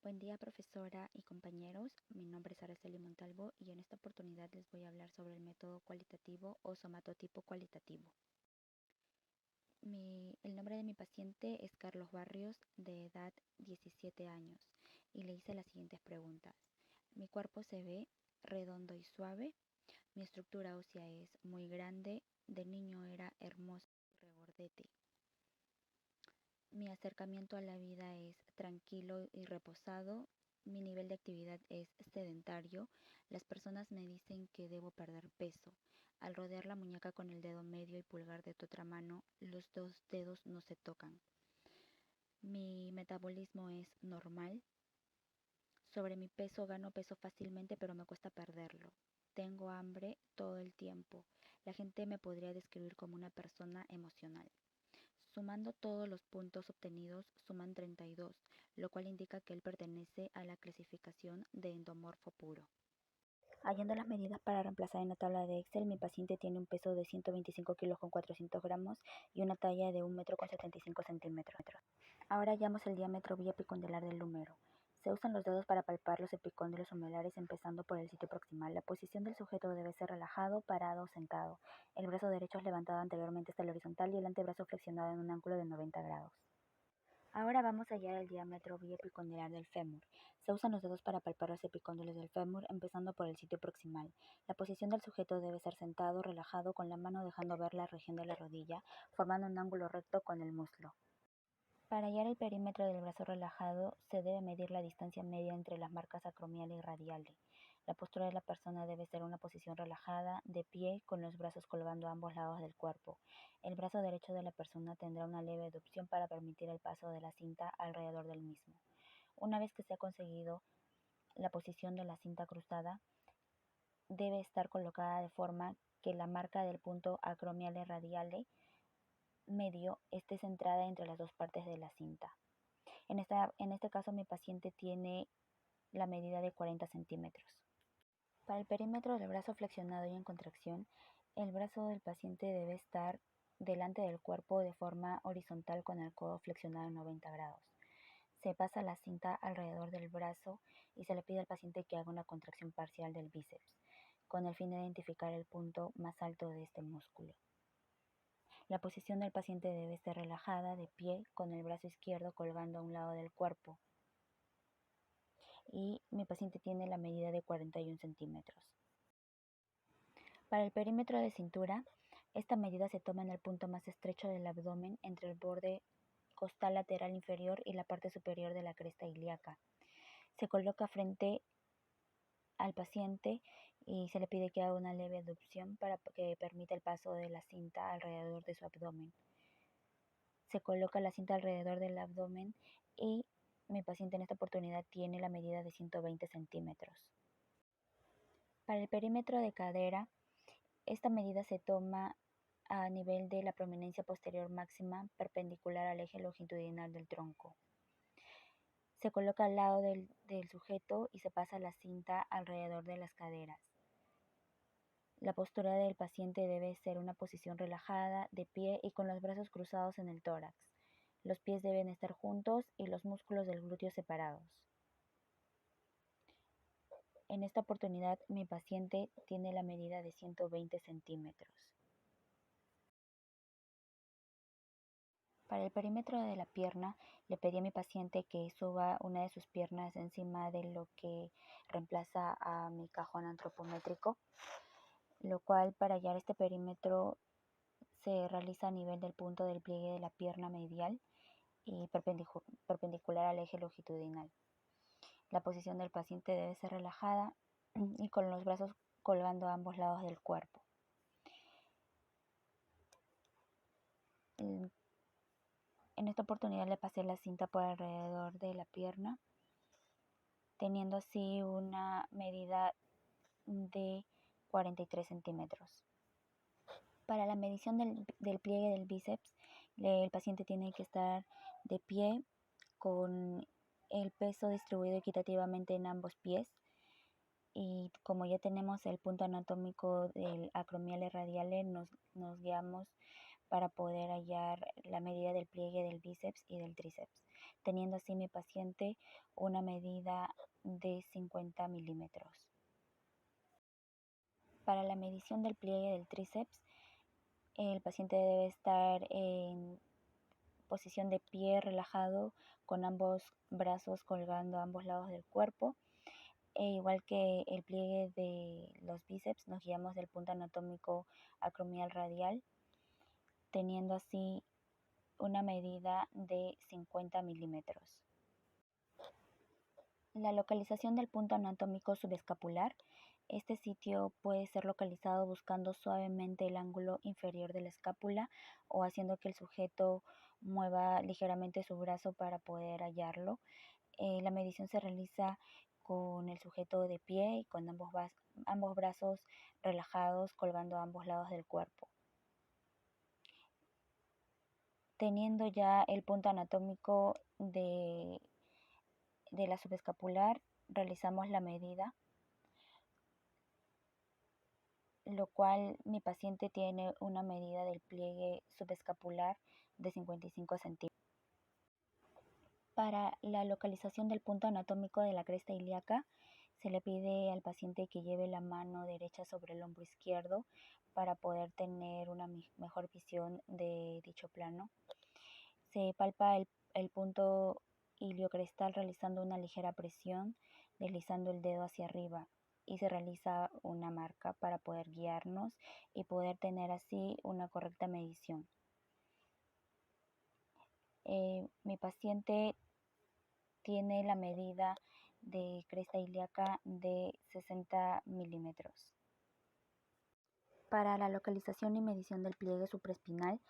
Buen día, profesora y compañeros. Mi nombre es Araceli Montalvo y en esta oportunidad les voy a hablar sobre el método cualitativo o somatotipo cualitativo. El nombre de mi paciente es Carlos Barrios, de edad 17 años, y le hice las siguientes preguntas. Mi cuerpo se ve redondo y suave. Mi estructura ósea es muy grande. De niño era hermoso y regordete. Mi acercamiento a la vida es tranquilo y reposado. Mi nivel de actividad es sedentario. Las personas me dicen que debo perder peso. Al rodear la muñeca con el dedo medio y pulgar de tu otra mano, los dos dedos no se tocan. Mi metabolismo es normal. Sobre mi peso gano peso fácilmente, pero me cuesta perderlo. Tengo hambre todo el tiempo. La gente me podría describir como una persona emocional. Sumando todos los puntos obtenidos suman 32, lo cual indica que él pertenece a la clasificación de endomorfo puro. Hallando las medidas para reemplazar en la tabla de Excel, mi paciente tiene un peso de 125 kilos con 400 gramos y una talla de 1 metro con 75 centímetros. Ahora hallamos el diámetro biepicondylar del húmero. Se usan los dedos para palpar los epicóndilos humelares empezando por el sitio proximal. La posición del sujeto debe ser relajado, parado o sentado. El brazo derecho es levantado anteriormente hasta la horizontal y el antebrazo flexionado en un ángulo de 90 grados. Ahora vamos a hallar el diámetro biepicondylar del fémur. Se usan los dedos para palpar los epicóndilos del fémur empezando por el sitio proximal. La posición del sujeto debe ser sentado, relajado, con la mano dejando ver la región de la rodilla, formando un ángulo recto con el muslo. Para hallar el perímetro del brazo relajado, se debe medir la distancia media entre las marcas acromiale y radiale. La postura de la persona debe ser una posición relajada, de pie, con los brazos colgando a ambos lados del cuerpo. El brazo derecho de la persona tendrá una leve adducción para permitir el paso de la cinta alrededor del mismo. Una vez que se ha conseguido la posición de la cinta cruzada, debe estar colocada de forma que la marca del punto acromiale radiale medio esté centrada entre las dos partes de la cinta. En este caso mi paciente tiene la medida de 40 centímetros. Para el perímetro del brazo flexionado y en contracción, el brazo del paciente debe estar delante del cuerpo de forma horizontal con el codo flexionado en 90 grados. Se pasa la cinta alrededor del brazo y se le pide al paciente que haga una contracción parcial del bíceps, con el fin de identificar el punto más alto de este músculo. La posición del paciente debe estar relajada, de pie, con el brazo izquierdo colgando a un lado del cuerpo. Y mi paciente tiene la medida de 41 centímetros. Para el perímetro de cintura, esta medida se toma en el punto más estrecho del abdomen entre el borde costal lateral inferior y la parte superior de la cresta ilíaca. Se coloca frente al paciente y se le pide que haga una leve abducción para que permita el paso de la cinta alrededor de su abdomen. Se coloca la cinta alrededor del abdomen y mi paciente en esta oportunidad tiene la medida de 120 centímetros. Para el perímetro de cadera, esta medida se toma a nivel de la prominencia posterior máxima perpendicular al eje longitudinal del tronco. Se coloca al lado del sujeto y se pasa la cinta alrededor de las caderas. La postura del paciente debe ser una posición relajada, de pie y con los brazos cruzados en el tórax. Los pies deben estar juntos y los músculos del glúteo separados. En esta oportunidad, mi paciente tiene la medida de 120 centímetros. Para el perímetro de la pierna, le pedí a mi paciente que suba una de sus piernas encima de lo que reemplaza a mi cajón antropométrico, lo cual para hallar este perímetro se realiza a nivel del punto del pliegue de la pierna medial y perpendicular al eje longitudinal. La posición del paciente debe ser relajada y con los brazos colgando a ambos lados del cuerpo. En esta oportunidad le pasé la cinta por alrededor de la pierna, teniendo así una medida de 43 centímetros. Para la medición del pliegue del bíceps, el paciente tiene que estar de pie con el peso distribuido equitativamente en ambos pies. Y como ya tenemos el punto anatómico del acromiale radiale, nos guiamos para poder hallar la medida del pliegue del bíceps y del tríceps. teniendo así mi paciente una medida de 50 milímetros. Para la medición del pliegue del tríceps, el paciente debe estar en posición de pie relajado con ambos brazos colgando a ambos lados del cuerpo. Igual que el pliegue de los bíceps, nos guiamos del punto anatómico acromial radial, teniendo así una medida de 50 milímetros. La localización del punto anatómico subescapular. Este sitio puede ser localizado buscando suavemente el ángulo inferior de la escápula o haciendo que el sujeto mueva ligeramente su brazo para poder hallarlo. La medición se realiza con el sujeto de pie y con ambos brazos relajados colgando a ambos lados del cuerpo. Teniendo ya el punto anatómico de la subescapular, realizamos la medida, lo cual mi paciente tiene una medida del pliegue subescapular de 55 centímetros. Para la localización del punto anatómico de la cresta ilíaca, se le pide al paciente que lleve la mano derecha sobre el hombro izquierdo para poder tener una mejor visión de dicho plano. Se palpa el punto iliocrestal realizando una ligera presión, deslizando el dedo hacia arriba, y se realiza una marca para poder guiarnos y poder tener así una correcta medición. Mi paciente tiene la medida de cresta ilíaca de 60 milímetros. Para la localización y medición del pliegue supraespinal,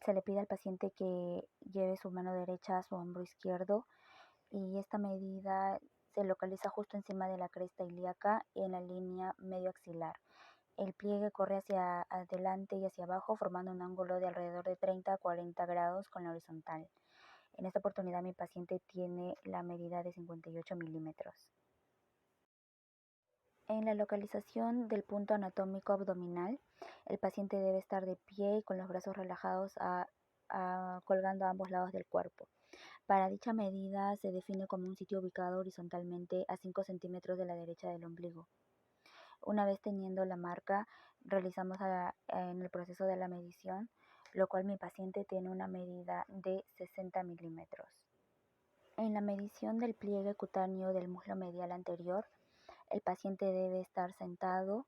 se le pide al paciente que lleve su mano derecha a su hombro izquierdo y esta medida se localiza justo encima de la cresta ilíaca en la línea medio axilar. El pliegue corre hacia adelante y hacia abajo formando un ángulo de alrededor de 30 a 40 grados con la horizontal. En esta oportunidad mi paciente tiene la medida de 58 milímetros. En la localización del punto anatómico abdominal, el paciente debe estar de pie y con los brazos relajados colgando a ambos lados del cuerpo. Para dicha medida se define como un sitio ubicado horizontalmente a 5 centímetros de la derecha del ombligo. Una vez teniendo la marca, realizamos en el proceso de la medición, lo cual mi paciente tiene una medida de 60 milímetros. En la medición del pliegue cutáneo del muslo medial anterior, el paciente debe estar sentado,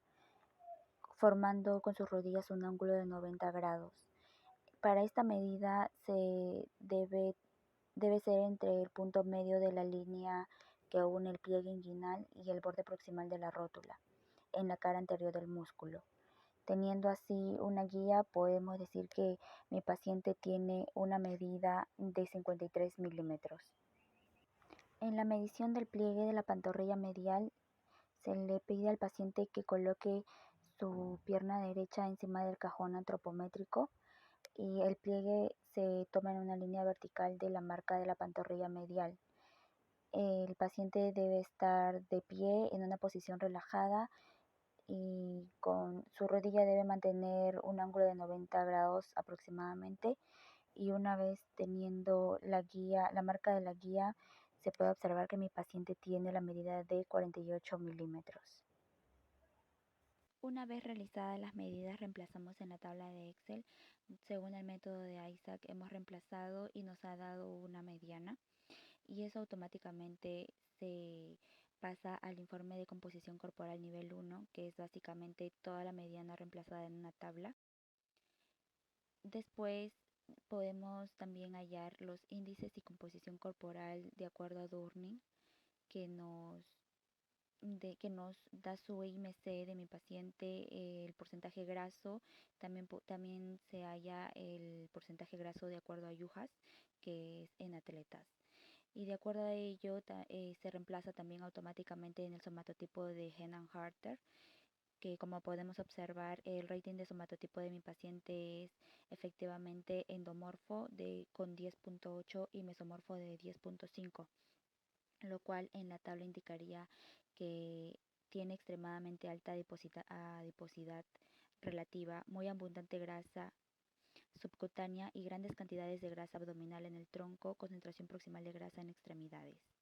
formando con sus rodillas un ángulo de 90 grados. Para esta medida debe ser entre el punto medio de la línea que une el pliegue inguinal y el borde proximal de la rótula, en la cara anterior del músculo. Teniendo así una guía, podemos decir que mi paciente tiene una medida de 53 milímetros. En la medición del pliegue de la pantorrilla medial, se le pide al paciente que coloque su pierna derecha encima del cajón antropométrico y el pliegue se toma en una línea vertical de la marca de la pantorrilla medial. El paciente debe estar de pie en una posición relajada y con su rodilla debe mantener un ángulo de 90 grados aproximadamente, y una vez teniendo la marca de la guía, se puede observar que mi paciente tiene la medida de 48 milímetros. Una vez realizadas las medidas, reemplazamos en la tabla de Excel. Según el método de Isaac, hemos reemplazado y nos ha dado una mediana, y eso automáticamente se pasa al informe de composición corporal nivel 1, que es básicamente toda la mediana reemplazada en una tabla. Después podemos también hallar los índices y composición corporal de acuerdo a Durning, que nos da su IMC de mi paciente, el porcentaje graso. También se halla el porcentaje graso de acuerdo a Yuhas, que es en atletas. Y de acuerdo a ello se reemplaza también automáticamente en el somatotipo de Henan-Harter, que como podemos observar, el rating de somatotipo de mi paciente es efectivamente endomorfo con 10.8 y mesomorfo de 10.5, lo cual en la tabla indicaría que tiene extremadamente alta adiposidad relativa, muy abundante grasa subcutánea y grandes cantidades de grasa abdominal en el tronco, concentración proximal de grasa en extremidades.